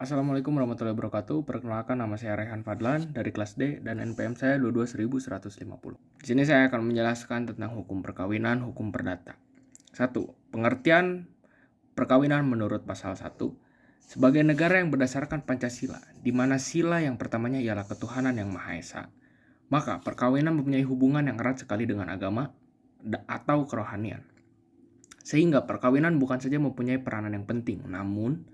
Assalamualaikum warahmatullahi wabarakatuh. Perkenalkan, nama saya Rehan Fadlan dari kelas D dan NPM saya 22150. Di sini saya akan menjelaskan tentang hukum perkawinan, hukum perdata. 1. Pengertian perkawinan menurut pasal 1. Sebagai negara yang berdasarkan Pancasila, di mana sila yang pertamanya ialah ketuhanan yang Maha Esa, maka perkawinan mempunyai hubungan yang erat sekali dengan agama atau kerohanian. Sehingga perkawinan bukan saja mempunyai peranan yang penting, namun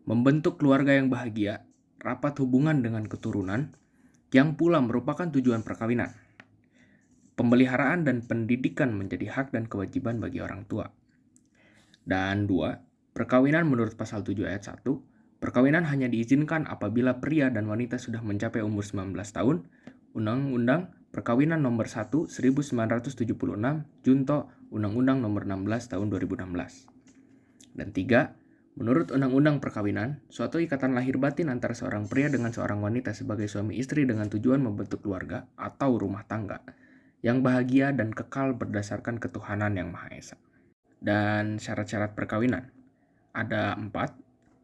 membentuk keluarga yang bahagia, rapat hubungan dengan keturunan, yang pula merupakan tujuan perkawinan. Pemeliharaan dan pendidikan menjadi hak dan kewajiban bagi orang tua. Dan 2. Perkawinan menurut pasal 7 ayat 1, perkawinan hanya diizinkan apabila pria dan wanita sudah mencapai umur 19 tahun, Undang-Undang Perkawinan Nomor 1 1976, Junto Undang-Undang Nomor 16 Tahun 2016. Dan 3. Menurut Undang-Undang Perkawinan, suatu ikatan lahir batin antara seorang pria dengan seorang wanita sebagai suami istri dengan tujuan membentuk keluarga atau rumah tangga yang bahagia dan kekal berdasarkan ketuhanan yang Maha Esa. Dan syarat-syarat perkawinan ada 4.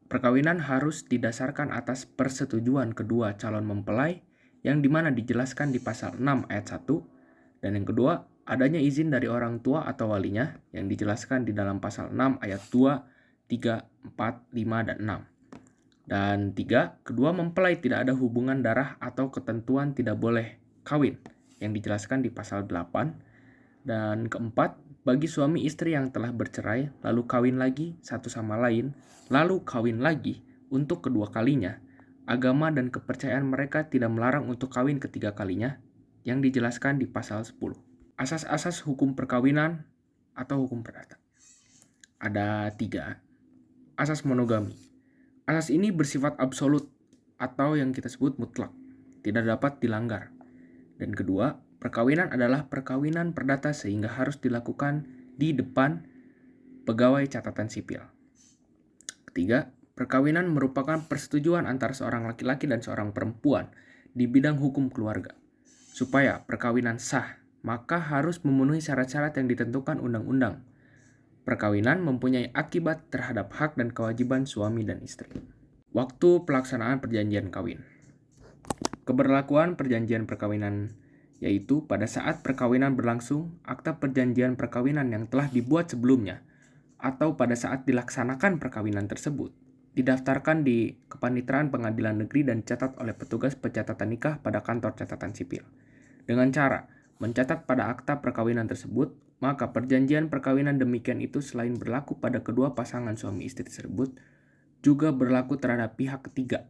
Perkawinan harus didasarkan atas persetujuan kedua calon mempelai yang dimana dijelaskan di pasal 6 ayat 1. Dan yang kedua, adanya izin dari orang tua atau walinya yang dijelaskan di dalam pasal 6 ayat 2, 3, 4, 5, dan 6. Dan 3, kedua mempelai tidak ada hubungan darah atau ketentuan tidak boleh kawin yang dijelaskan di pasal 8. Dan keempat, bagi suami istri yang telah bercerai lalu kawin lagi satu sama lain, lalu kawin lagi untuk kedua kalinya, agama dan kepercayaan mereka tidak melarang untuk kawin ketiga kalinya yang dijelaskan di pasal 10. Asas-asas hukum perkawinan atau hukum perdata. Ada 3. Asas monogami. Asas ini bersifat absolut atau yang kita sebut mutlak, tidak dapat dilanggar. Dan kedua, perkawinan adalah perkawinan perdata sehingga harus dilakukan di depan pegawai catatan sipil. Ketiga, perkawinan merupakan persetujuan antara seorang laki-laki dan seorang perempuan di bidang hukum keluarga. Supaya perkawinan sah, maka harus memenuhi syarat-syarat yang ditentukan undang-undang. Perkawinan mempunyai akibat terhadap hak dan kewajiban suami dan istri. Waktu pelaksanaan perjanjian kawin. Keberlakuan perjanjian perkawinan yaitu pada saat perkawinan berlangsung, akta perjanjian perkawinan yang telah dibuat sebelumnya atau pada saat dilaksanakan perkawinan tersebut didaftarkan di Kepanitraan Pengadilan Negeri dan dicatat oleh petugas pencatatan nikah pada kantor catatan sipil. Dengan cara mencatat pada akta perkawinan tersebut, maka perjanjian perkawinan demikian itu selain berlaku pada kedua pasangan suami istri tersebut, juga berlaku terhadap pihak ketiga.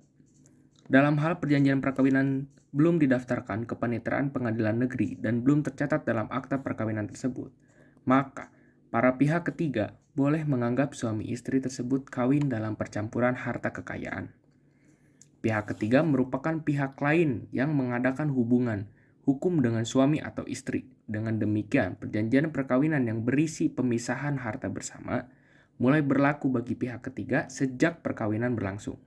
Dalam hal perjanjian perkawinan belum didaftarkan ke Kepanitraan Pengadilan Negeri dan belum tercatat dalam akta perkawinan tersebut, maka para pihak ketiga boleh menganggap suami istri tersebut kawin dalam percampuran harta kekayaan. Pihak ketiga merupakan pihak lain yang mengadakan hubungan hukum dengan suami atau istri. Dengan demikian, perjanjian perkawinan yang berisi pemisahan harta bersama mulai berlaku bagi pihak ketiga sejak perkawinan berlangsung.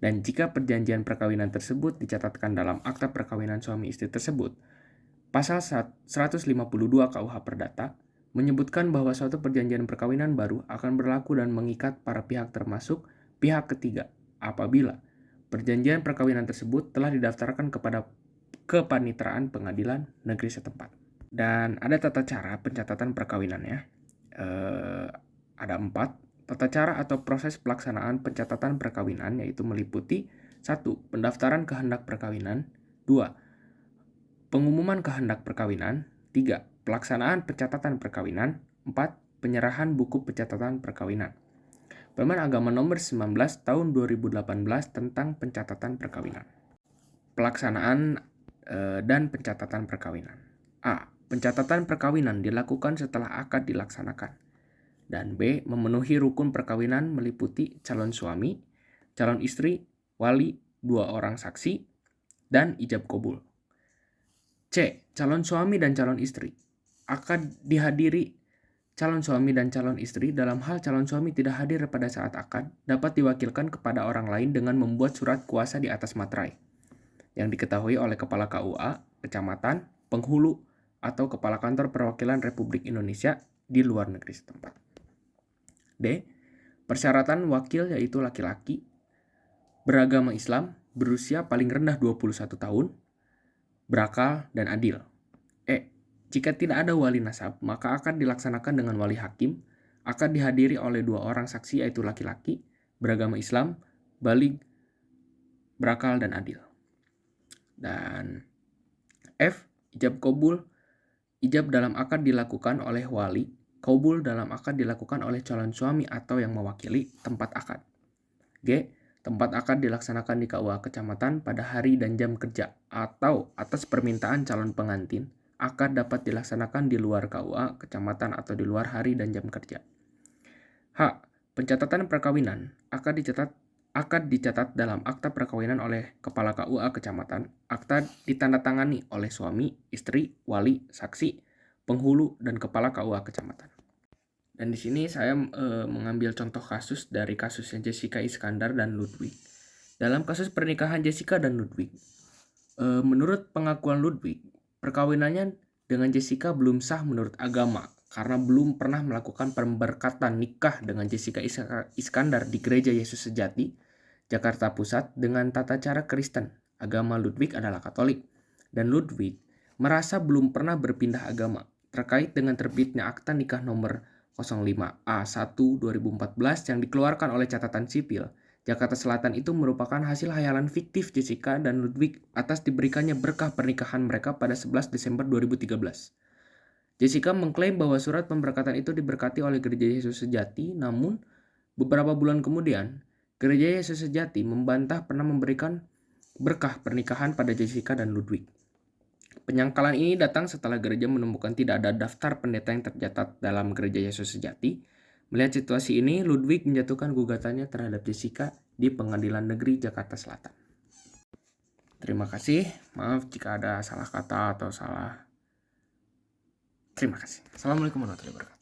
Dan jika perjanjian perkawinan tersebut dicatatkan dalam akta perkawinan suami istri tersebut, pasal 152 KUH Perdata menyebutkan bahwa suatu perjanjian perkawinan baru akan berlaku dan mengikat para pihak termasuk pihak ketiga apabila perjanjian perkawinan tersebut telah didaftarkan kepada Kepanitraan Pengadilan Negeri setempat. Dan ada tata cara pencatatan perkawinannya. Ada 4. Tata cara atau proses pelaksanaan pencatatan perkawinan yaitu meliputi 1. Pendaftaran kehendak perkawinan. 2. Pengumuman kehendak perkawinan. 3. Pelaksanaan pencatatan perkawinan. 4. Penyerahan buku pencatatan perkawinan. Permen Agama Nomor 19 Tahun 2018 tentang pencatatan perkawinan. Pelaksanaan dan pencatatan perkawinan. A. Pencatatan perkawinan dilakukan setelah akad dilaksanakan. Dan B. Memenuhi rukun perkawinan meliputi calon suami, calon istri, wali, 2 orang saksi, dan ijab kabul. C. Calon suami dan calon istri. Akad dihadiri calon suami dan calon istri dalam hal calon suami tidak hadir pada saat akad dapat diwakilkan kepada orang lain dengan membuat surat kuasa di atas materai yang diketahui oleh Kepala KUA, Kecamatan, Penghulu, atau Kepala Kantor Perwakilan Republik Indonesia di luar negeri setempat. D. Persyaratan wakil yaitu laki-laki. beragama Islam, berusia paling rendah 21 tahun, berakal, dan adil. Jika tidak ada wali nasab, maka akad dilaksanakan dengan wali hakim, akad dihadiri oleh 2 orang saksi yaitu laki-laki, beragama Islam, baligh, berakal, dan adil. Dan F. Ijab kabul. Ijab dalam akad dilakukan oleh wali, kabul dalam akad dilakukan oleh calon suami atau yang mewakili tempat akad. G. Tempat akad dilaksanakan di KUA kecamatan pada hari dan jam kerja atau atas permintaan calon pengantin. Akad dapat dilaksanakan di luar KUA kecamatan atau di luar hari dan jam kerja. H. Pencatatan perkawinan. Akad dicatat dalam akta perkawinan oleh kepala KUA kecamatan. Akta ditandatangani oleh suami, istri, wali, saksi, penghulu, dan kepala KUA kecamatan. Dan di sini saya mengambil contoh kasus dari kasusnya Jessica Iskandar dan Ludwig. Dalam kasus pernikahan Jessica dan Ludwig, menurut pengakuan Ludwig, perkawinannya dengan Jessica belum sah menurut agama karena belum pernah melakukan pemberkatan nikah dengan Jessica Iskandar di Gereja Yesus Sejati, Jakarta Pusat dengan tata cara Kristen. Agama Ludwig adalah Katolik, dan Ludwig merasa belum pernah berpindah agama terkait dengan terbitnya akta nikah nomor 05A1/2014 yang dikeluarkan oleh catatan sipil Jakarta Selatan itu merupakan hasil hayalan fiktif Jessica dan Ludwig atas diberikannya berkah pernikahan mereka pada 11 Desember 2013. Jessica mengklaim bahwa surat pemberkatan itu diberkati oleh Gereja Yesus Sejati, namun beberapa bulan kemudian, Gereja Yesus Sejati membantah pernah memberikan berkah pernikahan pada Jessica dan Ludwig. Penyangkalan ini datang setelah gereja menemukan tidak ada daftar pendeta yang tercatat dalam Gereja Yesus Sejati. Melihat situasi ini, Ludwig menjatuhkan gugatannya terhadap Jessica di Pengadilan Negeri Jakarta Selatan. Terima kasih. Maaf jika ada salah kata atau salah. Terima kasih. Assalamualaikum warahmatullahi wabarakatuh.